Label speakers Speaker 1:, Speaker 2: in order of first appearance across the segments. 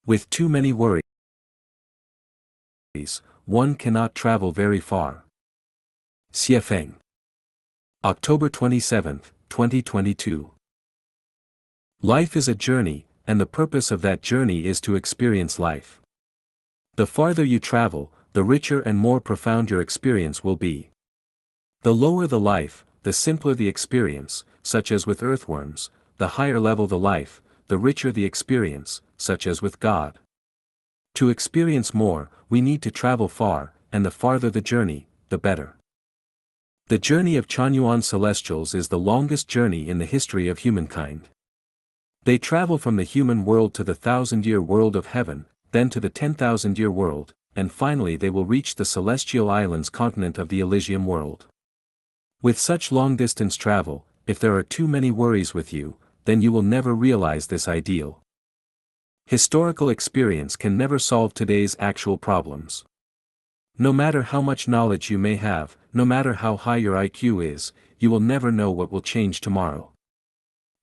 Speaker 1: With too many worries, one cannot travel very far. Xiefeng. October 27, 2022. Life is a journey, and the purpose of that journey is to experience life. The farther you travel, the richer and more profound your experience will be. The lower the life, the simpler the experience, such as with earthworms; the higher level the life, the richer the experience, such as with God. To experience more, we need to travel far, and the farther the journey, the better. The journey of Chanyuan celestials is the longest journey in the history of humankind. They travel from the human world to the 1,000-year world of heaven, then to the 10,000-year world, and finally they will reach the celestial islands continent of the Elysium world. With such long-distance travel, if there are too many worries with you, then you will never realize this ideal. Historical experience can never solve today's actual problems. No matter how much knowledge you may have, no matter how high your IQ is, you will never know what will change tomorrow.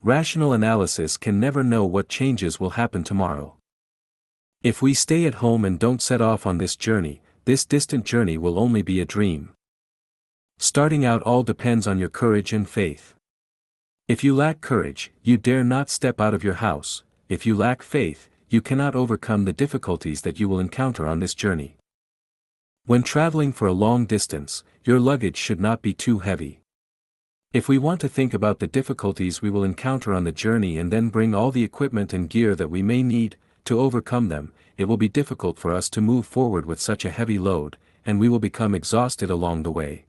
Speaker 1: Rational analysis can never know what changes will happen tomorrow. If we stay at home and don't set off on this journey, this distant journey will only be a dream. Starting out all depends on your courage and faith. If you lack courage, you dare not step out of your house; if you lack faith, you cannot overcome the difficulties that you will encounter on this journey. When traveling for a long distance, your luggage should not be too heavy. If we want to think about the difficulties we will encounter on the journey and then bring all the equipment and gear that we may need to overcome them, it will be difficult for us to move forward with such a heavy load, and we will become exhausted along the way.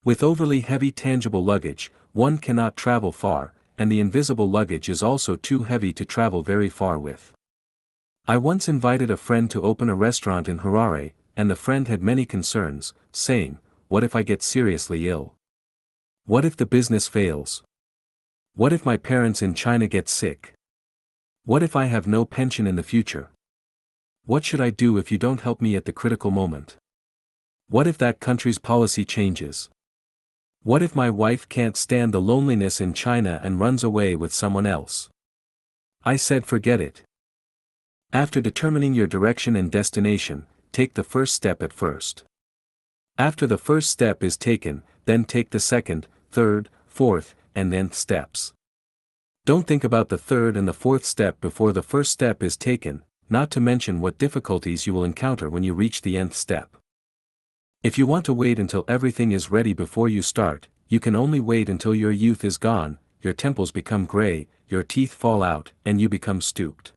Speaker 1: With overly heavy tangible luggage, one cannot travel far, and the invisible luggage is also too heavy to travel very far with. I once invited a friend to open a restaurant in Harare, and the friend had many concerns, saying, "What if I get seriously ill? What if the business fails? What if my parents in China get sick? What if I have no pension in the future? What should I do if you don't help me at the critical moment? What if that country's policy changes? What if my wife can't stand the loneliness in China and runs away with someone else?" I said, forget it. After determining your direction and destination, take the first step at first. After the first step is taken, then take the second, third, fourth, and nth steps. Don't think about the third and the fourth step before the first step is taken, not to mention what difficulties you will encounter when you reach the nth step. If you want to wait until everything is ready before you start, you can only wait until your youth is gone, your temples become gray, your teeth fall out, and you become stooped.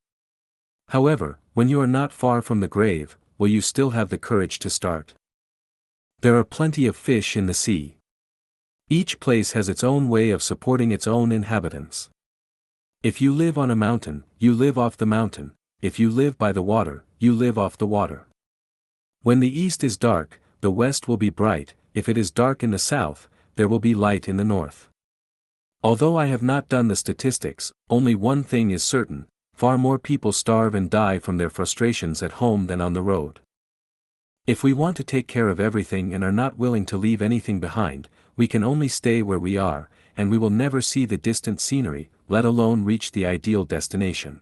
Speaker 1: However, when you are not far from the grave, will you still have the courage to start? There are plenty of fish in the sea. Each place has its own way of supporting its own inhabitants. If you live on a mountain, you live off the mountain; if you live by the water, you live off the water. When the east is dark, the west will be bright; if it is dark in the south, there will be light in the north. Although I have not done the statistics, only one thing is certain: far more people starve and die from their frustrations at home than on the road. If we want to take care of everything and are not willing to leave anything behind, we can only stay where we are, and we will never see the distant scenery, let alone reach the ideal destination.